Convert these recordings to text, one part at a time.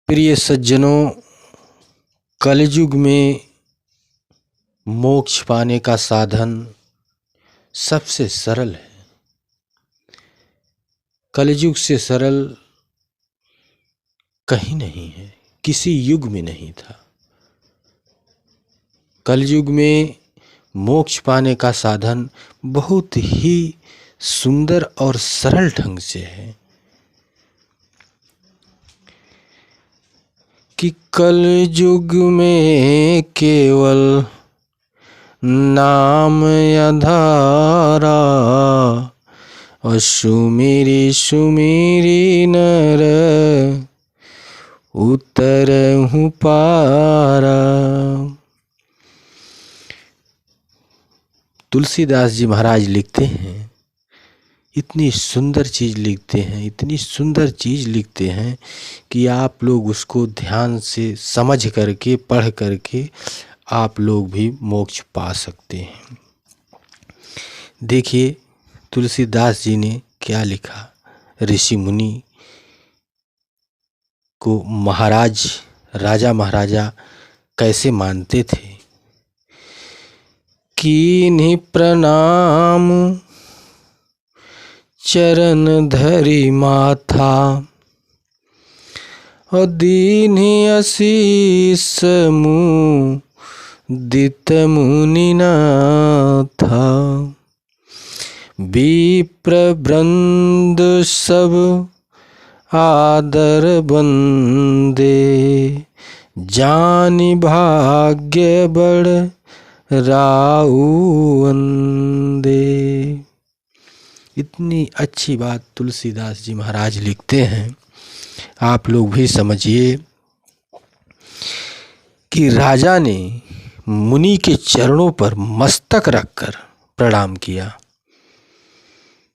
प्रिय सज्जनों, कलयुग में मोक्ष पाने का साधन सबसे सरल है। कलयुग से सरल कहीं नहीं है, किसी युग में नहीं था। कलयुग में मोक्ष पाने का साधन बहुत ही सुंदर और सरल ढंग से है कि कलयुग में केवल नाम आधारा और सुमिरी सुमिरी नर उतरहु पारा। तुलसीदास जी महाराज लिखते हैं, इतनी सुंदर चीज़ लिखते हैं, इतनी सुंदर चीज़ लिखते हैं कि आप लोग उसको ध्यान से समझ करके पढ़ करके आप लोग भी मोक्ष पा सकते हैं। देखिए तुलसीदास जी ने क्या लिखा। ऋषि मुनि को महाराज, राजा महाराजा कैसे मानते थे। कीन्ही प्रणाम चरण धरि माथा और दीन्ही आशीष मुदित मुनि नाथा। विप्र वृंद सब आदर बंदे जानि भाग्य बड़ राउ अंदे। इतनी अच्छी बात तुलसीदास जी महाराज लिखते हैं, आप लोग भी समझिए कि राजा ने मुनि के चरणों पर मस्तक रखकर प्रणाम किया।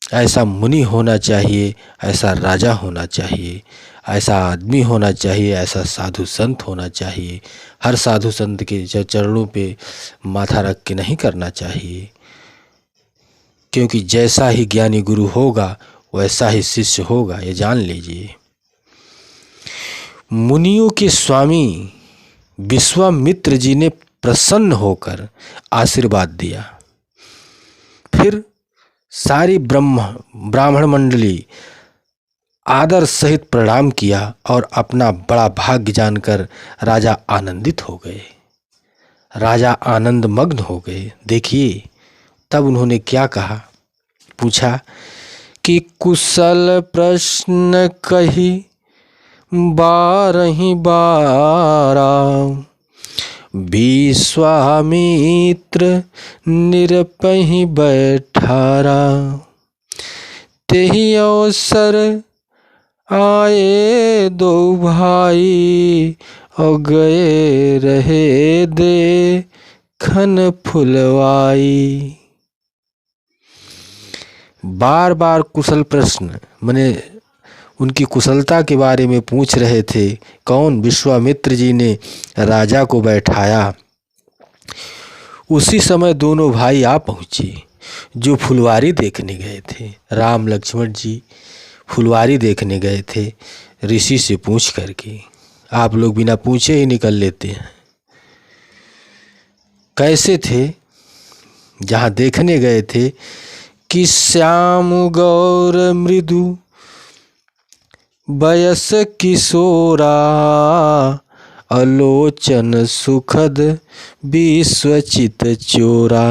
ऐसा मुनि होना चाहिए, ऐसा राजा होना चाहिए, ऐसा आदमी होना चाहिए, ऐसा साधु संत होना चाहिए। हर साधु संत के चरणों पे माथा रख के नहीं करना चाहिए, क्योंकि जैसा ही ज्ञानी गुरु होगा वैसा ही शिष्य होगा, ये जान लीजिए। मुनियों के स्वामी विश्वामित्र जी ने प्रसन्न होकर आशीर्वाद दिया। फिर सारी ब्राह्मण मंडली आदर सहित प्रणाम किया और अपना बड़ा भाग्य जानकर राजा आनंदित हो गए। राजा आनंद मग्न हो गए। देखिए तब उन्होंने क्या कहा, पूछा कि कुशल प्रश्न कही बारहि बारा विश्वामित्र निरपहि बैठारा। तेहि अवसर आए दो भाई और गए रहे देखन फुलवाई। बार बार कुशल प्रश्न माने उनकी कुशलता के बारे में पूछ रहे थे। कौन? विश्वामित्र जी ने राजा को बैठाया। उसी समय दोनों भाई आ पहुँचे जो फुलवारी देखने गए थे। राम लक्ष्मण जी फुलवारी देखने गए थे ऋषि से पूछ करके। आप लोग बिना पूछे ही निकल लेते हैं। कैसे थे? जहाँ देखने गए थे कि श्याम गौर मृदु बयस किशोरा अलोचन सुखद विश्वचित चोरा।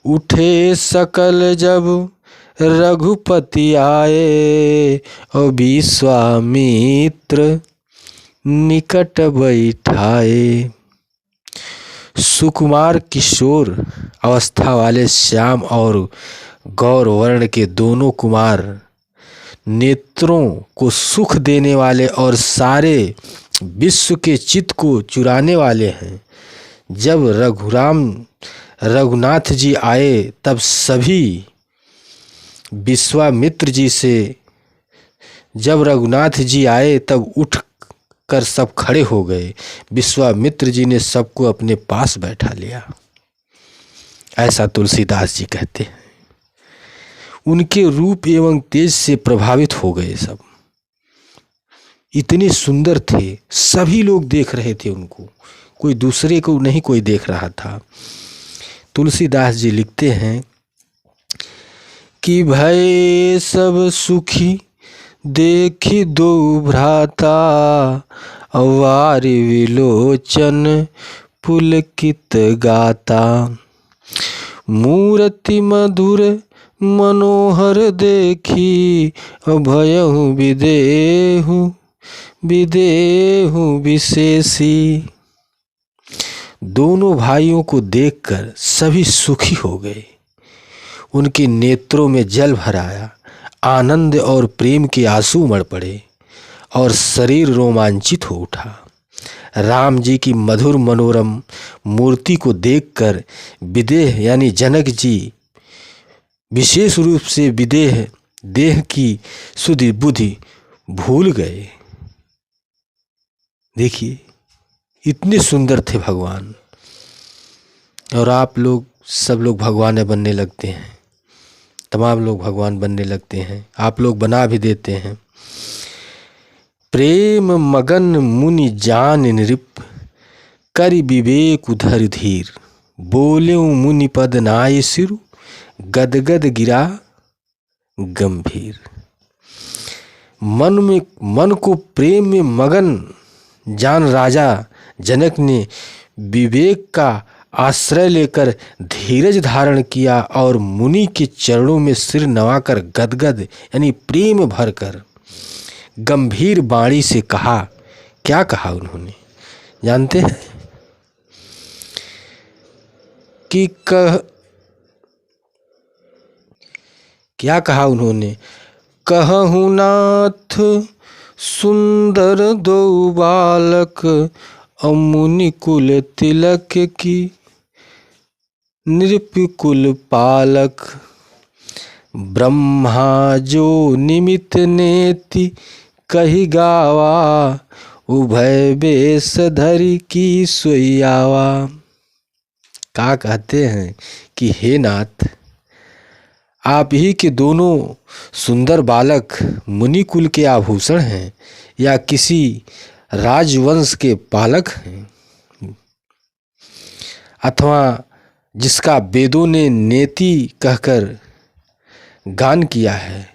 उठे सकल जब रघुपति आए और विश्वामित्र निकट बैठाए। सुकुमार किशोर अवस्था वाले श्याम और गौर वर्ण के दोनों कुमार नेत्रों को सुख देने वाले और सारे विश्व के चित्त को चुराने वाले हैं। जब रघुनाथ जी आए तब सभी विश्वामित्र जी से, जब रघुनाथ जी आए तब उठ कर सब खड़े हो गए। विश्वामित्र जी ने सबको अपने पास बैठा लिया। ऐसा तुलसीदास जी कहते हैं। उनके रूप एवं तेज से प्रभावित हो गए सब। इतने सुंदर थे, सभी लोग देख रहे थे उनको, कोई दूसरे को नहीं कोई देख रहा था। तुलसीदास जी लिखते हैं कि भय सब सुखी देखी दो भ्राता, अवारि विलोचन पुलकित गाता। मूर्ति मधुर मनोहर देखी, अभयहु विदेहु विशेषी। दोनों भाइयों को देखकर सभी सुखी हो गए, उनके नेत्रों में जल भर आया, आनंद और प्रेम के आंसू उमड़ पड़े और शरीर रोमांचित हो उठा। राम जी की मधुर मनोरम मूर्ति को देखकर विदेह यानी जनक जी विशेष रूप से विदेह देह की सुधि बुद्धि भूल गए। देखिए इतने सुंदर थे भगवान, और आप लोग सब लोग भगवान बनने लगते हैं, तमाम लोग भगवान बनने लगते हैं, आप लोग बना भी देते हैं। प्रेम मगन मुनि जान नृप, करि विवेक उधर धीर। बोलेउ मुनि पद नाय सिरु, गदगद गिरा गंभीर। मन को प्रेम में मगन जान राजा जनक ने विवेक का आश्रय लेकर धीरज धारण किया और मुनि के चरणों में सिर नवाकर गदगद यानी प्रेम भरकर गंभीर वाणी से कहा। क्या कहा उन्होंने जानते हैं कि क्या कहा उन्होंने? कहूँ नाथ सुंदर दो बालक, अमुनि कुल तिलक की नृपकुल पालक। ब्रह्मा जो निमित नेति कही गावा, उभय बेस धरि की सोयावा। क्या कहते हैं कि हे नाथ, आप ही के दोनों सुंदर बालक मुनि कुल के आभूषण हैं या किसी राजवंश के पालक हैं, अथवा जिसका वेदों ने नेति कहकर गान किया है।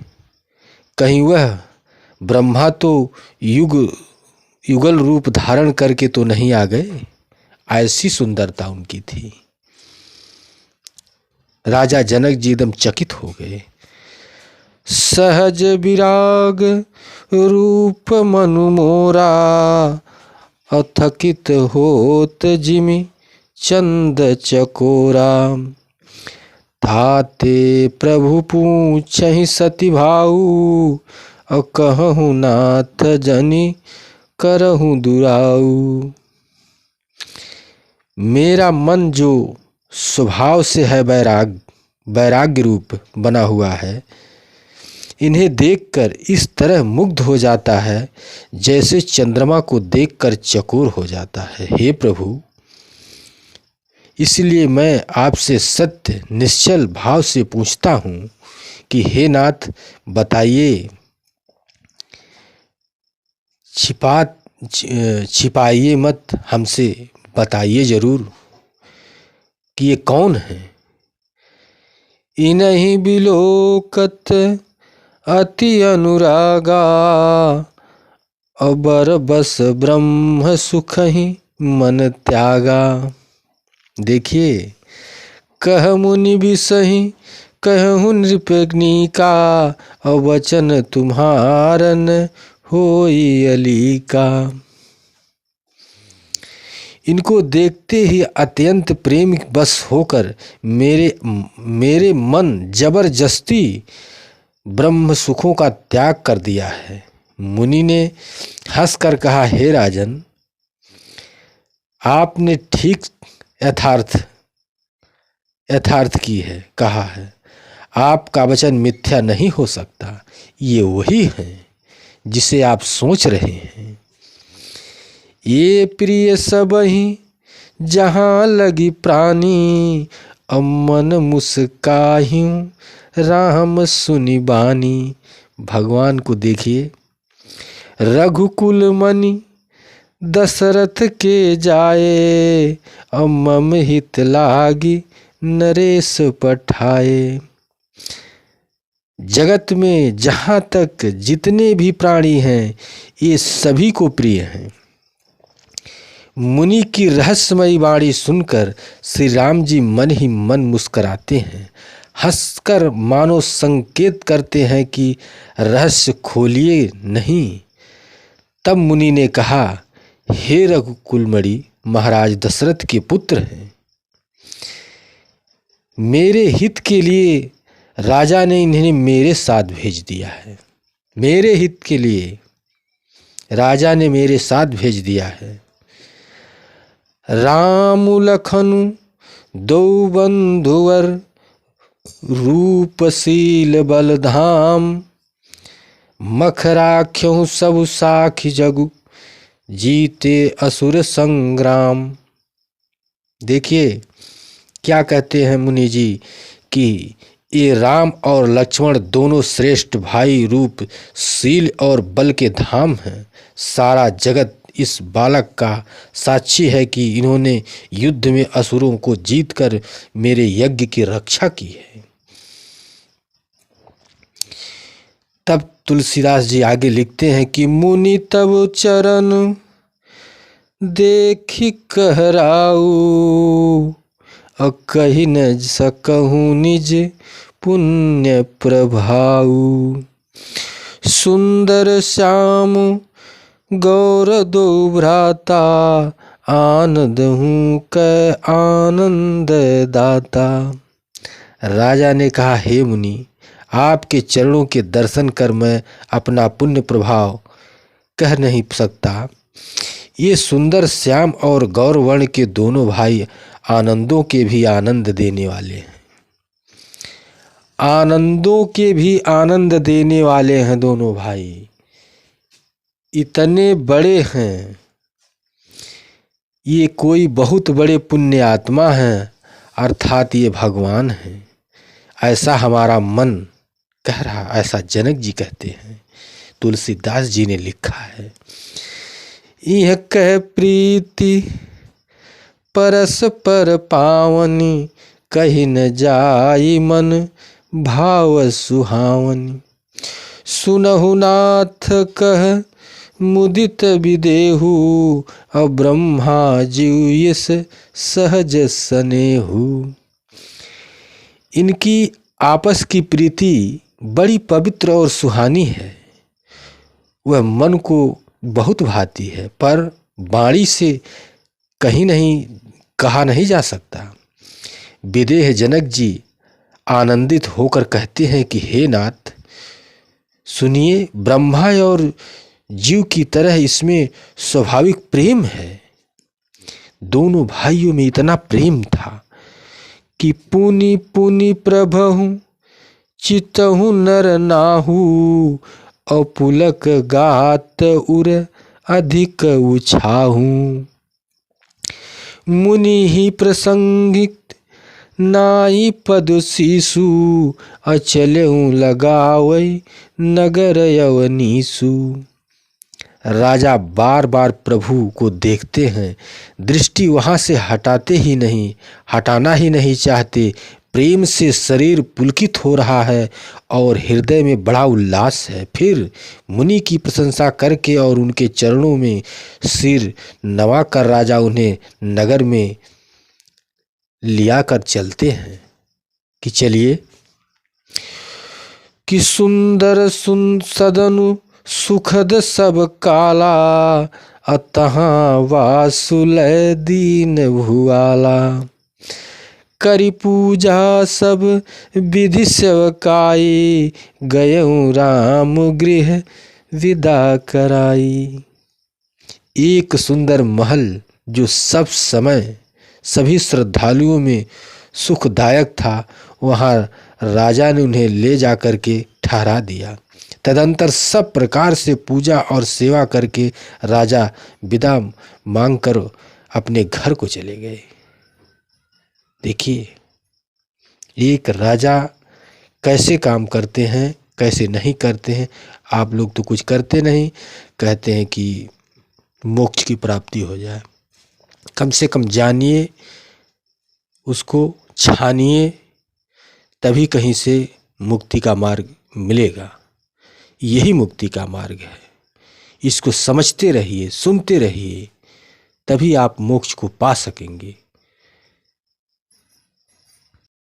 कहीं वह ब्रह्मा तो युगल रूप धारण करके तो नहीं आ गए? ऐसी सुंदरता उनकी थी। राजा जनक जी एकदम चकित हो गए। सहज विराग रूप मनु मोरा, अथकित होत जिमि चंद चकोरा। ताते प्रभु पूछहि सती भाऊ, कहूँ नाथ जनि करहूँ दुराऊ। मेरा मन जो स्वभाव से है वैराग्य रूप बना हुआ है, इन्हें देखकर इस तरह मुग्ध हो जाता है जैसे चंद्रमा को देखकर चकोर हो जाता है। हे प्रभु, इसलिए मैं आपसे सत्य निश्चल भाव से पूछता हूँ कि हे नाथ बताइए, छिपाइए मत, हमसे बताइए जरूर कि ये कौन है। इन्हीं बिलोकत अति अनुरागा, अबर बस ब्रह्म सुख ही मन त्यागा। देखिए, कह मुनि बिसहि कहूँ नृपग्नि का, अवचन तुम्हारन होई अलीका। इनको देखते ही अत्यंत प्रेम बस होकर मेरे मन जबरदस्ती ब्रह्म सुखों का त्याग कर दिया है। मुनि ने हंसकर कहा, हे राजन, आपने ठीक यथार्थ की है, कहा है। आपका वचन मिथ्या नहीं हो सकता। ये वही है जिसे आप सोच रहे हैं। ये प्रिय सबहि जहाँ लगी प्राणी, अमन मुस्काहिं राम सुनि बानी। भगवान को देखिए, रघुकुल मनि दशरथ के जाए, मम हित लागी नरेश पठाए। जगत में जहाँ तक जितने भी प्राणी हैं ये सभी को प्रिय हैं। मुनि की रहस्यमयी वाणी सुनकर श्री राम जी मन ही मन मुस्कुराते हैं, हंसकर मानो संकेत करते हैं कि रहस्य खोलिए नहीं। तब मुनि ने कहा, हे रघुकुलमणि, महाराज दशरथ के पुत्र हैं, मेरे हित के लिए राजा ने इन्हें मेरे साथ भेज दिया है। मेरे हित के लिए राजा ने मेरे साथ भेज दिया है। राम लखनु दो बंधुवर, रूपशील बलधाम, मखराख्यों सब साखी जगु, जीते असुर संग्राम। देखिए क्या कहते हैं मुनि जी कि ये राम और लक्ष्मण दोनों श्रेष्ठ भाई, रूप, शील और बल के धाम हैं। सारा जगत इस बालक का साक्षी है कि इन्होंने युद्ध में असुरों को जीतकर मेरे यज्ञ की रक्षा की है। तब तुलसीदास जी आगे लिखते हैं कि मुनि तब चरण देखी कहराऊ, कही न सकहूँ निज पुण्य प्रभाऊ। सुंदर श्याम गौर दो भ्राता, आनंद हूँ कै आनंद दाता। राजा ने कहा, हे मुनि, आपके चरणों के दर्शन कर मैं अपना पुण्य प्रभाव कह नहीं सकता। ये सुंदर श्याम और गौरवर्ण के दोनों भाई आनंदों के भी आनंद देने वाले हैं। आनंदों के भी आनंद देने वाले हैं दोनों भाई, इतने बड़े हैं। ये कोई बहुत बड़े पुण्य आत्मा हैं, अर्थात ये भगवान हैं, ऐसा हमारा मन कह रहा, ऐसा जनक जी कहते हैं। तुलसीदास जी ने लिखा है, यह कह प्रीति परस्पर पावनी, कही न जाई मन भाव सुहावनी। सुनहु नाथ कह मुदित विदेहु, ब्रह्मा जीव यस सहज सनेहु। इनकी आपस की प्रीति बड़ी पवित्र और सुहानी है, वह मन को बहुत भाती है, पर वाणी से कहीं नहीं कहा नहीं जा सकता। विदेह जनक जी आनंदित होकर कहते हैं कि हे नाथ, सुनिए, ब्रह्मा और जीव की तरह इसमें स्वाभाविक प्रेम है। दोनों भाइयों में इतना प्रेम था कि पुनि पुनि प्रभहु चितहु नर नाहु, अपुलक गात उर अधिक उछाहू। मुनि ही प्रसंगित नाई पद शीशु, अचलहु लगावै नगर यवनीसु। राजा बार बार प्रभु को देखते हैं, दृष्टि वहाँ से हटाना ही नहीं चाहते। प्रेम से शरीर पुलकित हो रहा है और हृदय में बड़ा उल्लास है। फिर मुनि की प्रशंसा करके और उनके चरणों में सिर नवाकर राजा उन्हें नगर में लिया कर चलते हैं कि चलिए कि सुंदर सदनु सुखद सब काला, अतहाँ वासुलय दीन भुआला। करी पूजा सब विधि सेवकाई, गयऊँ राम गृह विदा कराई। एक सुंदर महल जो सब समय सभी श्रद्धालुओं में सुखदायक था, वहाँ राजा ने उन्हें ले जाकर के ठहरा दिया। तदंतर सब प्रकार से पूजा और सेवा करके राजा विदा मांगकर अपने घर को चले गए। देखिए, एक राजा कैसे काम करते हैं, कैसे नहीं करते हैं, आप लोग तो कुछ करते नहीं, कहते हैं कि मोक्ष की प्राप्ति हो जाए। कम से कम जानिए, उसको छानिए, तभी कहीं से मुक्ति का मार्ग मिलेगा। यही मुक्ति का मार्ग है। इसको समझते रहिए, सुनते रहिए, तभी आप मोक्ष को पा सकेंगे।